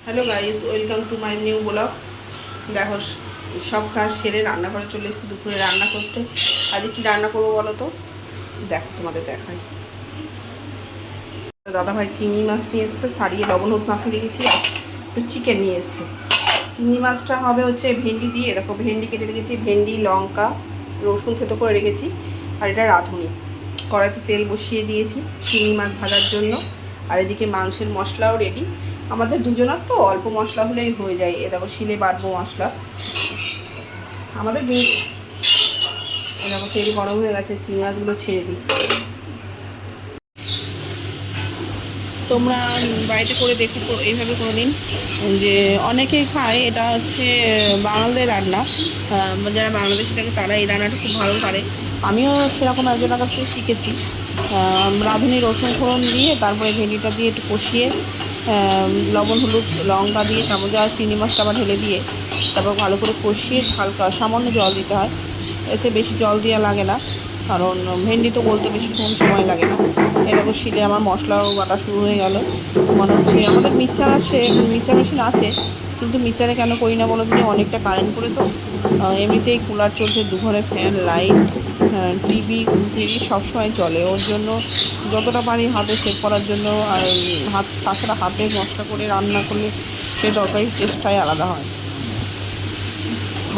Hello guys, welcome to my new blog. দেখো, সব কাজ সেরে রান্নাঘরে চলে এসেছি দুপুরে রান্না করতে। আজকে কী রান্না করবো বলো তো? দেখো, তোমাদের দেখাই। দাদাভাই চিংড়ি মাছ নিয়ে এসছে, ছাড়িয়ে লবণ হলুদ মাখিয়ে রেখেছি, আর একটু চিকেন নিয়ে এসছে। চিংড়ি মাছটা হবে হচ্ছে ভেন্ডি দিয়ে। দেখো, ভেন্ডি কেটে রেখেছি, ভেন্ডি, লঙ্কা, রসুন থেতো করে রেখেছি। আর এটা রাঁধুনি। কড়াইতে তেল বসিয়ে দিয়েছি চিংড়ি মাছ ভাজার জন্য। আর এদিকে মাংসের মশলাও রেডি। আমাদের দুজনের তো অল্প মশলা হলেই হয়ে যায়। এ দেখো, শিলে বাটবো মশলা আমাদের। দেখো, তেল গরম হয়ে গেছে, চিংড়ি মাছগুলো ছেড়ে দিই। তোমরা বাড়িতে করে দেখো এইভাবে করে নিন। যে অনেকেই খায়, এটা হচ্ছে বাঙালদের রান্না। যারা বাংলাদেশি থাকে তারা এই রান্নাটা খুব ভালো পারে। আমিও সেরকম একজনের কাছ থেকে শিখেছি। রাঁধুনি রসুন ফোড়ন দিয়ে তারপরে ভেন্ডিটা দিয়ে একটু কষিয়ে লবণ হলুদ লঙ্কা দিয়ে তারপর যা চিংড়ি মাছটা আবার ঢেলে দিয়ে তারপর ভালো করে কষিয়ে হালকা সামান্য জল দিতে হয়। এতে বেশি জল দেওয়া লাগে না, কারণ ভেন্ডি তো বলতে বেশিক্ষণ সময় লাগে না। এরকম শিলে আমার মশলাও বাটা শুরু হয়ে গেল। মনে হচ্ছে আমাদের মিক্সচার মেশিন আছে, কিন্তু মিক্সচারে কেন করি না বলো দিনে, অনেকটা কারেন্ট করে তো। এমনিতেই কুলার চলছে, দুঘরে ফ্যান, লাইট, টিভি সবসময় চলে। ওর জন্য যতটা পারি হাতে সেভ করার জন্য। আর তাছাড়া হাতে মশলা করে রান্না করলে সে তরকারির টেস্টটাই আলাদা হয়।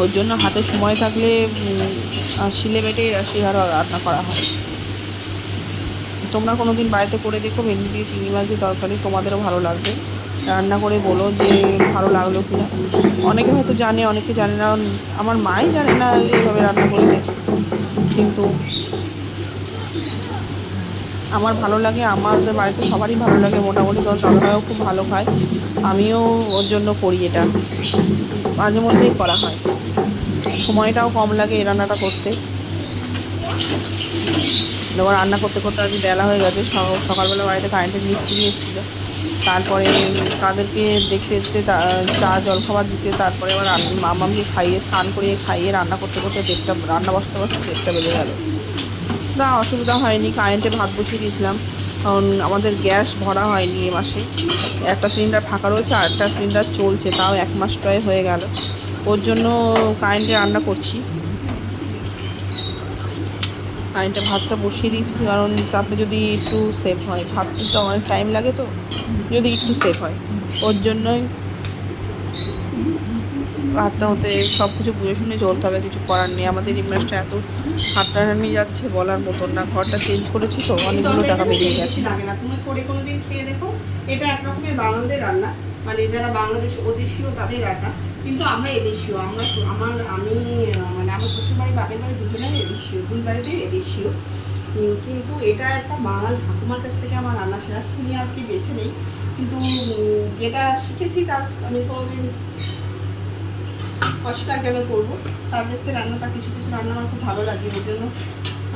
ওর জন্য হাতে সময় থাকলে শিলে বেটেই আরও রান্না করা হয়। তোমরা কোনো দিন বাড়িতে করে দেখো ভেন্ডি দিয়ে চিংড়ি মাছ দিয়ে তরকারি, তোমাদেরও ভালো লাগবে। রান্না করে বলো যে ভালো লাগলো কি না। অনেকে হয়তো জানে, অনেকে জানে না। আমার মাই জানে না এইভাবে রান্না করতে, কিন্তু আমার ভালো লাগে। আমাদের বাড়িতে সবারই ভালো লাগে মোটামুটি। তো দাদাভাইও খুব ভালো খায়, আমিও ওর জন্য করি। এটা মাঝে মধ্যেই করা হয়, সময়টাও কম লাগে এই রান্নাটা করতে। এবার রান্না করতে করতে আজকে বেলা হয়ে গেছে। সকালবেলা বাড়িতে কারেন্টের মিস্ত্রি এসেছিলো। তারপরে তাদেরকে দেখতে দেখতে চা জলখাবার দিতে, তারপরে আবার মামাকে খাইয়ে স্নান করিয়ে খাইয়ে রান্না করতে করতে রান্না বসতে বসতে 1টা বেজে গেল। না, অসুবিধা হয়নি, কারেন্টে ভাত বসিয়ে দিয়েছিলাম। কারণ আমাদের গ্যাস ভরা হয়নি এ মাসে। একটা সিলিন্ডার ফাঁকা রয়েছে, আর একটা সিলিন্ডার চলছে, তাও 1 মাস প্রায় হয়ে গেল। ওর জন্য কারেন্টে রান্না করছি। কারেন্টে ভাতটা বসিয়ে দিচ্ছি, কারণ তাতে যদি একটু সেভ হয়। ভাত তো অনেক টাইম লাগে, তো যদি একটু সেভ হয় ওর জন্যই ভাতটা হতে সব কিছু বুঝে শুনে চলতে হবে। কিছু করার নেই। আমাদের ইনভেস্টটা এত হাতটানি যাচ্ছে বলার মতন না। ঘরটা চেঞ্জ করেছি তো অনেকগুলো টাকা বেরিয়ে গেছে। লাগে না, তুমি করে কোনো দিন খেয়ে দেখো। এটা এক রকমের বাঙালিদের রান্না, মানে যারা বাংলাদেশ ওদেশীয় তাদের রান্না। কিন্তু আমরা এদেশীয়। আমি মানে আমার শ্বশুরবাড়ি বাপের বাড়ি দুজনেই এদেশীয়, দুই বাড়িতেই এদেশীয়। কিন্তু এটা একটা বাঙাল ঠাকুমার কাছ থেকে আমার রান্না শেষ নিয়ে আজকে বেছে নেই। কিন্তু যেটা শিখেছি তার আমি কোনোদিন অস্বীকার কেন করবো। তার দেশে রান্নাটা কিছু কিছু রান্না আমার খুব ভালো লাগে। ওই জন্য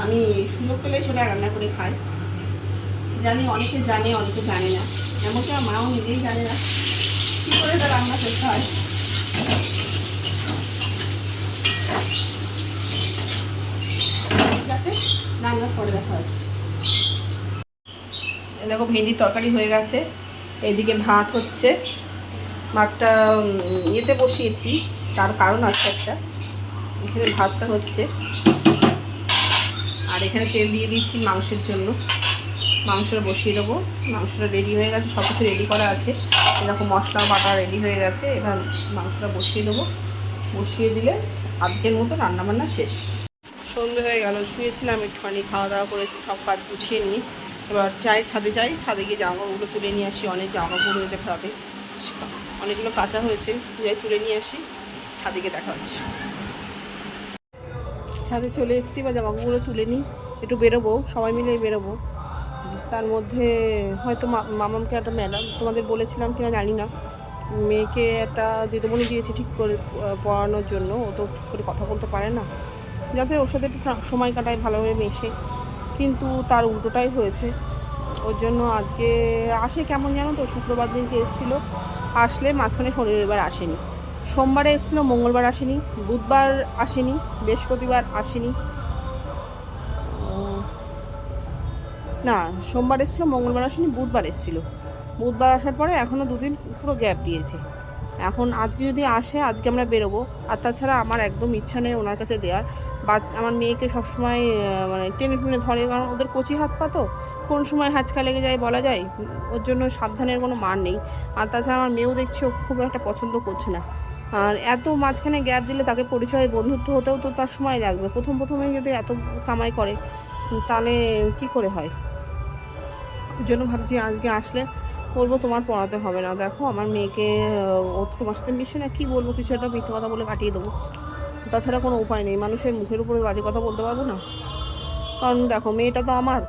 আমি সুযোগ পেলে সেটা রান্না করে খাই। জানি অনেকে জানে, অনেকে জানে না। এমনকি আমার মাও নিজেই জানে না কী করে এটা রান্না করতে হয়। ঠিক আছে, রান্নার পরে দেখা হচ্ছে। দেখো, ভেন্ডির তরকারি হয়ে গেছে। এদিকে ভাত হচ্ছে। ভাতটা ইয়েতে বসিয়েছি, তার কারণ আছে একটা। এখানে ভাতটা হচ্ছে, আর এখানে তেল দিয়ে দিচ্ছি মাংসের জন্য। মাংসটা বসিয়ে দেবো। মাংসটা রেডি হয়ে গেছে, সব কিছু রেডি করা আছে। এরকম মশলা বাটা রেডি হয়ে গেছে। এবার মাংসটা বসিয়ে দেবো। বসিয়ে দিলে আজকের মতো রান্নাবান্না শেষ। সন্ধে হয়ে গেল, শুয়েছিলাম একটুখানি, খাওয়া দাওয়া করে সব কাজ গুছিয়ে নিই। এবার ছাদে ছাদে গিয়ে জামাকাপড়গুলো তুলে নিয়ে আসি। অনেক জামাকাপড় হয়েছে ছাদে, অনেকগুলো কাঁচা হয়েছে, যাই তুলে নিয়ে আসি। ছাদে গিয়ে দেখা হচ্ছে। ছাদে চলে এসেছি, বা জামাকাপড়গুলো তুলে নিই। একটু বেরোবো, সবাই মিলেই বেরোবো। তার মধ্যে হয়তো মামামকে একটা ম্যাডাম, তোমাদের বলেছিলাম কিনা জানি না, মেয়েকে একটা দিদিমণি দিয়েছি ঠিক করে পড়ানোর জন্য। ও তো ঠিক করে কথা বলতে পারে না, যাতে ওর সাথে একটু সময় কাটায় ভালোভাবে মেশে। কিন্তু তার উল্টোটাই হয়েছে। ওর জন্য আজকে আসে কেমন জানো তো, শুক্রবার দিনকে এসেছিলো। আসলে মাঝখানে শনিবার আসেনি। সোমবারে এসেছিলো, মঙ্গলবার আসেনি, বুধবার আসেনি, বৃহস্পতিবার আসেনি। না, সোমবার এসেছিলো, মঙ্গলবার আসেনি, বুধবার এসেছিলো। বুধবার আসার পরে এখনও 2 দিন পুরো গ্যাপ দিয়েছে। এখন আজকে যদি আসে, আজকে আমরা বেরোবো। আর তাছাড়া আমার একদম ইচ্ছা নেই ওনার কাছে দেওয়ার। বা আমার মেয়েকে সবসময় মানে টেনে টুনে ধরে, কারণ ওদের কচি হাত পা তো কোন সময় হ্যাঁচকা লেগে যায় বলা যায়। ওর জন্য সাবধানের কোনো মান নেই। আর তাছাড়া আমার মেয়েও দেখছি ও খুব একটা পছন্দ করছে না। আর এত মাঝখানে গ্যাপ দিলে তাকে পরিচয় বন্ধুত্ব হতেও তো তার সময় লাগবে। প্রথমেই যদি এত কামাই করে তাহলে কি করে হয়? ওর জন্য ভাবছি আজকে আসলে বলবো তোমার পড়াতে হবে না। দেখো আমার মেয়েকে, ও তোমার সাথে মিশে না, কী বলবো, কিছু একটা মিথ্যে কথা বলে কাটিয়ে দেবো। তাছাড়া কোনো উপায় নেই, মানুষের মুখের উপরে বাজে কথা বলতে পারবো না। কারণ দেখো মেয়েটা তো আমার,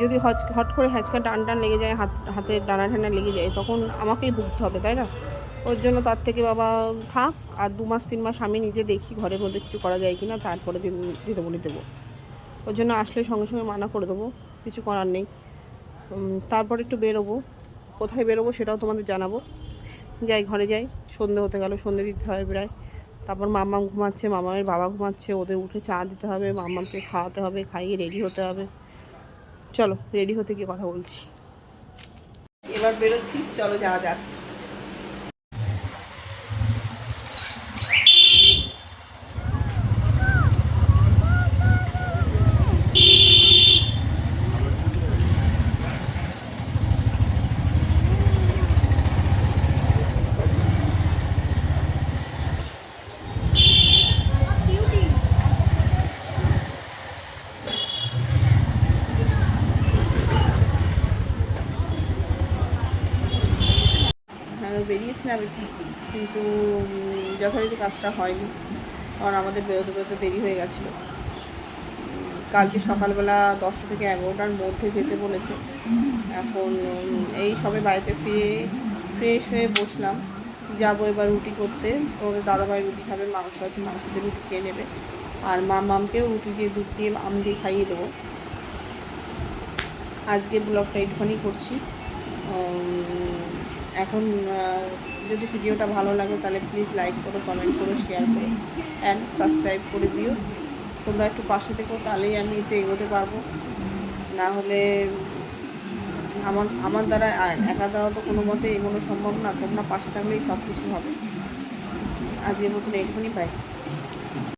যদি হট করে হ্যাঁচকা টান লেগে যায়, হাতের ডানা ঠান্ডা লেগে যায়, তখন আমাকেই ভুগতে হবে, তাই না? ওর জন্য তার থেকে বাবা থাক, আর 2 মাস 3 মাস আমি নিজে দেখি ঘরের মধ্যে কিছু করা যায় কি না, তারপরে দিতে বলে দেবো। ওর জন্য আসলে সঙ্গে সঙ্গে মানা করে দেবো, কিছু করার নেই। তারপর একটু বেরোবো, কোথায় বেরোবো সেটাও তোমাদের জানাবো। যাই, ঘরে যাই, সন্ধে হতে গেল, সন্ধে দিতে হবে প্রায়। তারপর মাম্মাম ঘুমাচ্ছে, মামামের বাবা ঘুমাচ্ছে, ওদের উঠে চা দিতে হবে, মাম্মামকে খাওয়াতে হবে, খাইয়ে রেডি হতে হবে। চলো রেডি হতে গিয়ে কথা বলছি। এবার বেরোচ্ছি, চলো যাওয়া যাক। বেরিয়েছিলাম কিন্তু যথারীতি কাজটা হয়নি, কারণ আমাদের বেরোতে দেরি হয়ে গেছিলো। কালকে সকালবেলা 10টা থেকে 11টার মধ্যে যেতে বলেছে। এখন এই সবে বাড়িতে ফিরে ফ্রেশ হয়ে বসলাম, যাবো এবার রুটি করতে। ওদের দাদাভাই রুটি খাবে, মাংস আছে, মাংস দিয়ে রুটি খেয়ে নেবে। আর মামকেও রুটি দিয়ে দুধ দিয়ে আম দিয়ে খাইয়ে দেবো। আজকে ব্লগটা একটুখানি করছি। এখন যদি ভিডিওটা ভালো লাগে তাহলে প্লিজ লাইক করো, কমেন্ট করো, শেয়ার করো অ্যান্ড সাবস্ক্রাইব করে দিও। তোমরা একটু পাশে থেকো, তাহলেই আমি একটু এগোতে পারবো। না হলে আমার দ্বারা একা দ্বারা তো কোনো মতে এগোনো সম্ভব না। তোমরা পাশে থাকলেই সব কিছু হবে। আজকের মতন এইটুকুনি, পাই।